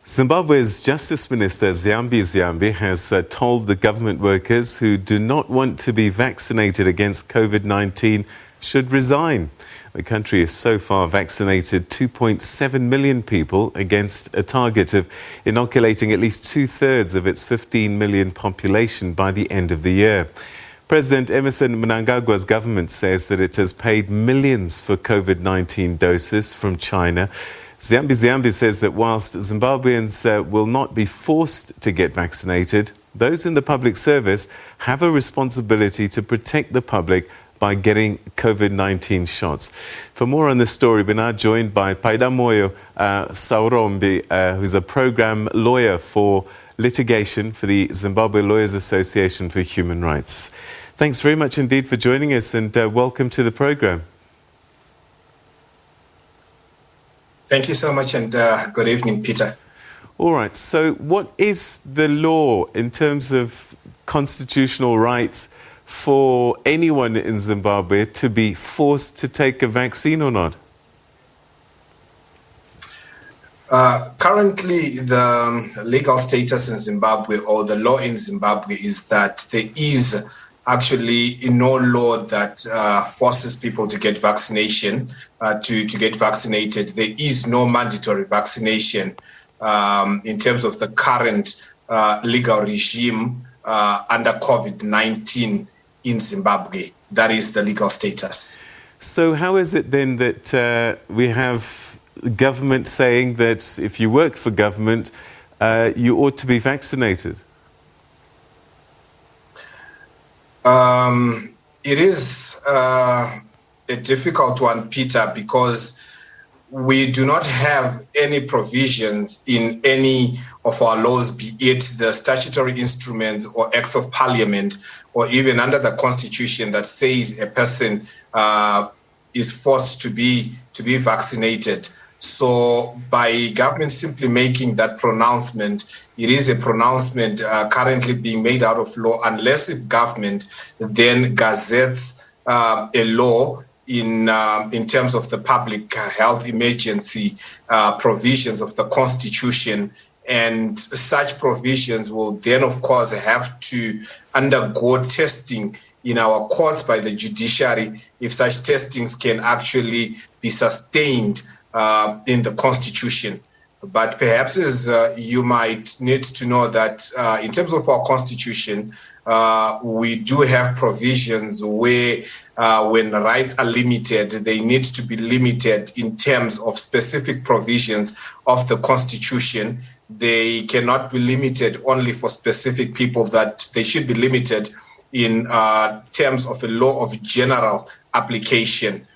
Zimbabwe's Justice Minister Ziyambi Ziyambi has told the government workers who do not want to be vaccinated against COVID-19 should resign. The country has so far vaccinated 2.7 million people against a target of inoculating at least two-thirds of its 15 million population by the end of the year. President Emmerson Mnangagwa's government says that it has paid millions for COVID-19 doses from China. Ziyambi Ziyambi says that whilst Zimbabweans will not be forced to get vaccinated, those in the public service have a responsibility to protect the public by getting COVID-19 shots. For more on this story, we're now joined by Paidamoyo Saurombe, who's a program lawyer for litigation for the Zimbabwe Lawyers Association for Human Rights. Thanks very much indeed for joining us, and welcome to the program. Thank you so much, and good evening, Peter. All right, so what is the law in terms of constitutional rights for anyone in Zimbabwe to be forced to take a vaccine or not? Currently, the legal status in Zimbabwe, or the law in Zimbabwe, is that there is actually no law that forces people to get vaccination, to get vaccinated. There is no mandatory vaccination in terms of the current legal regime under COVID-19 in Zimbabwe. That is the legal status. So how is it then that we have government saying that if you work for government, you ought to be vaccinated? It is a difficult one, Peter, because we do not have any provisions in any of our laws, be it the statutory instruments or acts of parliament, or even under the constitution, that says a person is forced to be vaccinated. So by government simply making that pronouncement, it is a pronouncement currently being made out of law, unless if government then gazettes a law in terms of the public health emergency provisions of the constitution. And such provisions will then, of course, have to undergo testing in our courts by the judiciary if such testings can actually be sustained in the constitution. But perhaps as you might need to know that in terms of our constitution, we do have provisions where when rights are limited, they need to be limited in terms of specific provisions of the constitution. They cannot be limited only for specific people, that they should be limited in terms of a law of general application.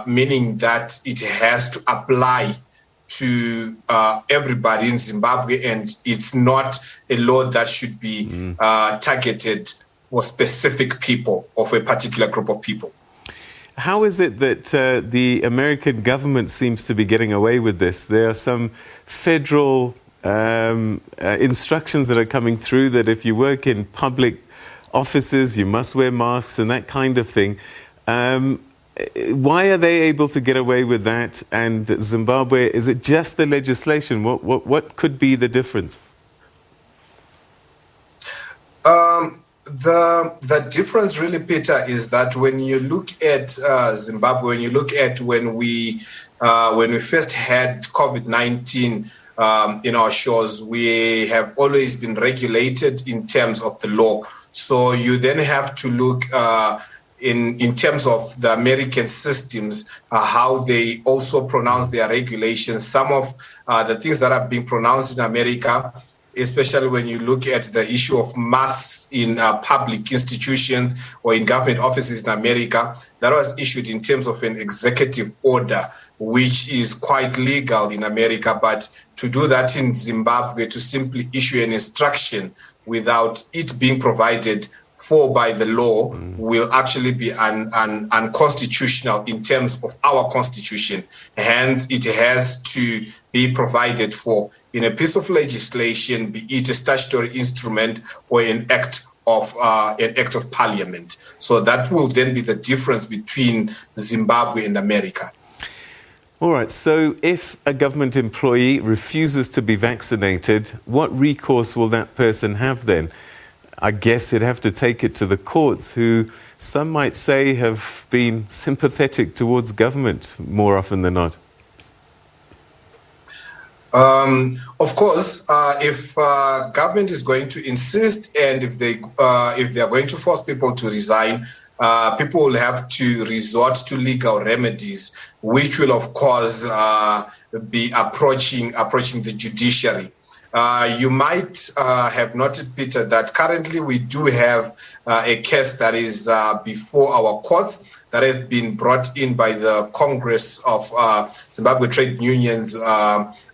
Meaning that it has to apply to everybody in Zimbabwe, and it's not a law that should be targeted for specific people or for a particular group of people. How is it that the American government seems to be getting away with this? There are some federal instructions that are coming through that if you work in public offices, you must wear masks and that kind of thing. Why are they able to get away with that? And Zimbabwe, is it just the legislation? What could be the difference? The difference really, Peter, is that when you look at Zimbabwe, when you look at when we first had COVID-19 in our shores, we have always been regulated in terms of the law. So you then have to look in terms of the American systems, how they also pronounce their regulations. Some of the things that are being pronounced in America, especially when you look at the issue of masks in public institutions or in government offices in America, that was issued in terms of an executive order, which is quite legal in America. But to do that in Zimbabwe, to simply issue an instruction without it being provided for by the law, will actually be unconstitutional in terms of our constitution. Hence, it has to be provided for in a piece of legislation, be it a statutory instrument or an act of parliament. So that will then be the difference between Zimbabwe and America. All right, so if a government employee refuses to be vaccinated, what recourse will that person have then? I guess he'd have to take it to the courts, who some might say have been sympathetic towards government more often than not. Of course, if government is going to insist, and if they are going to force people to resign, people will have to resort to legal remedies, which will, of course, be approaching the judiciary. You might have noted, Peter, that currently we do have a case that is before our courts that has been brought in by the Congress of Zimbabwe Trade Unions,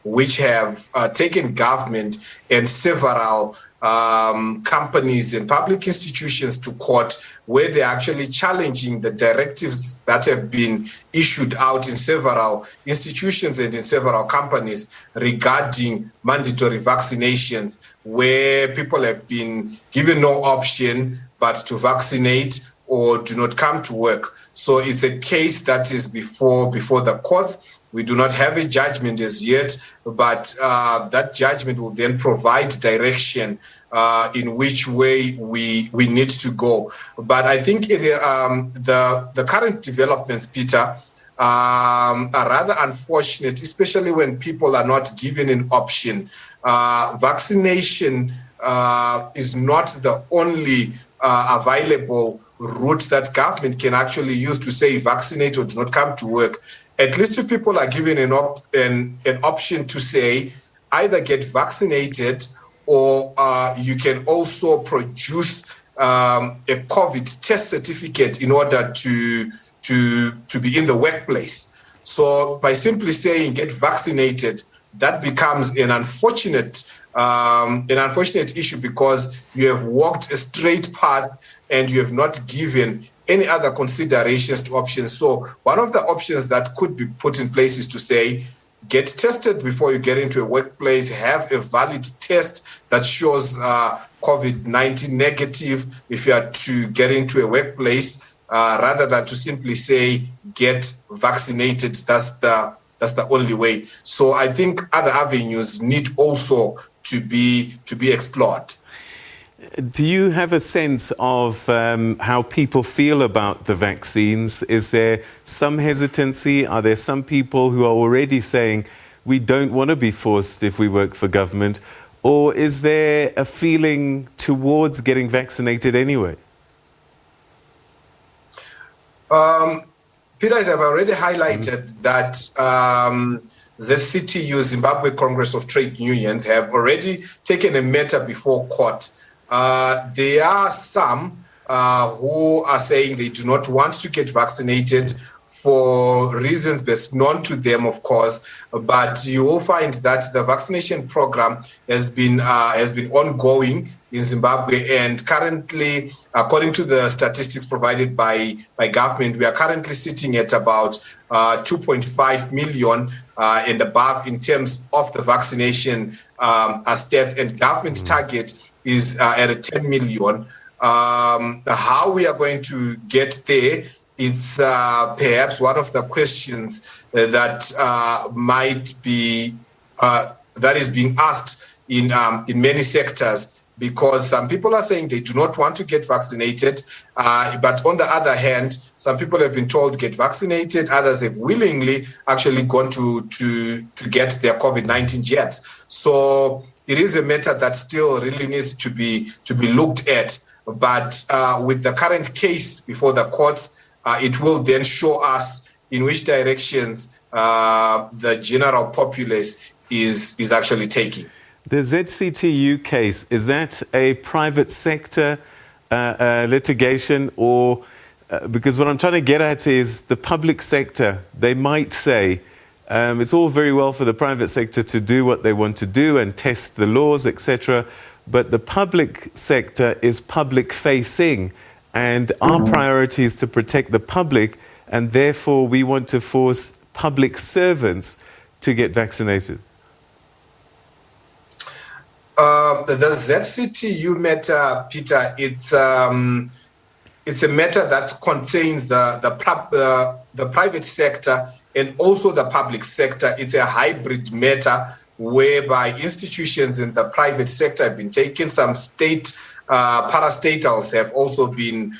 which have taken government and several companies and public institutions to court, where they're actually challenging the directives that have been issued out in several institutions and in several companies regarding mandatory vaccinations, where people have been given no option but to vaccinate or do not come to work. So it's a case that is before the courts. We do not have a judgment as yet, but that judgment will then provide direction in which way we need to go. But I think the current developments, Peter, are rather unfortunate, especially when people are not given an option. Vaccination is not the only available route that government can actually use to say vaccinate or do not come to work. At least if people are given an option to say either get vaccinated or you can also produce a COVID test certificate in order to be in the workplace. So by simply saying get vaccinated, that becomes an unfortunate issue, because you have walked a straight path and you have not given any other considerations to options. So one of the options that could be put in place is to say, get tested before you get into a workplace, have a valid test that shows COVID-19 negative if you are to get into a workplace, rather than to simply say, get vaccinated. That's the only way. So I think other avenues need also to be explored. Do you have a sense of how people feel about the vaccines? Is there some hesitancy? Are there some people who are already saying we don't want to be forced if we work for government? Or is there a feeling towards getting vaccinated anyway? Peter, as I've already highlighted, that ZCTU, Zimbabwe Congress of Trade Unions, have already taken a matter before court. There are some who are saying they do not want to get vaccinated for reasons best known to them, of course. But you will find that the vaccination program has been ongoing in Zimbabwe, and currently, according to the statistics provided by government, we are currently sitting at about 2.5 million and above in terms of the vaccination stats, and government target is at 10 million. How we are going to get there, it's perhaps one of the questions that might be that is being asked in many sectors, because some people are saying they do not want to get vaccinated, but on the other hand, some people have been told get vaccinated, others have willingly actually gone to get their COVID-19 jabs. So it is a matter that still really needs to be looked at. But with the current case before the courts, it will then show us in which directions the general populace is actually taking. The ZCTU case, is that a private sector litigation, or because what I'm trying to get at is the public sector, they might say it's all very well for the private sector to do what they want to do and test the laws, etc., but the public sector is public facing, and our priority is to protect the public, and therefore we want to force public servants to get vaccinated. The ZCTU matter, Peter, it's a matter that contains the private sector and also the public sector. It's a hybrid matter whereby institutions in the private sector have been taken. Some state parastatals have also been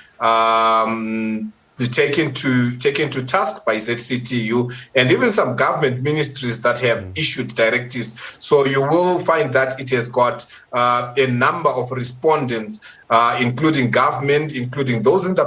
taken to task by ZCTU, and even some government ministries that have issued directives. So you will find that it has got a number of respondents, including government, including those in the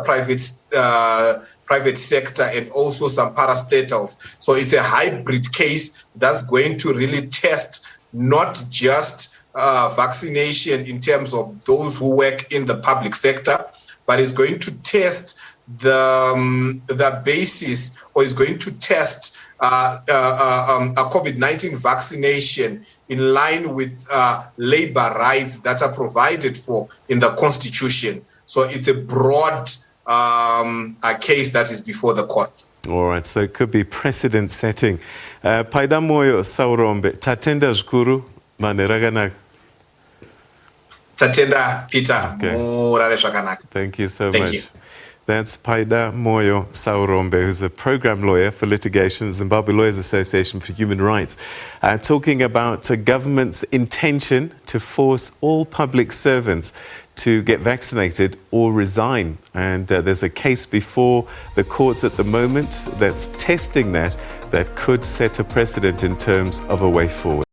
private sector, and also some parastatals. So it's a hybrid case that's going to really test not just vaccination in terms of those who work in the public sector, but it's going to test the basis, or is going to test a COVID-19 vaccination in line with labor rights that are provided for in the Constitution. So it's a broad case that is before the courts. All right, so it could be precedent setting. Paidamoyo Saurombe, tatenda zvikuru maneraganaka. Tatenda Peter, murare zvakanaka. Thank you so Thank much. You. That's Paidamoyo Saurombe, who's a program lawyer for Litigation, Zimbabwe Lawyers Association for Human Rights, talking about a government's intention to force all public servants to get vaccinated or resign. And there's a case before the courts at the moment that's testing that could set a precedent in terms of a way forward.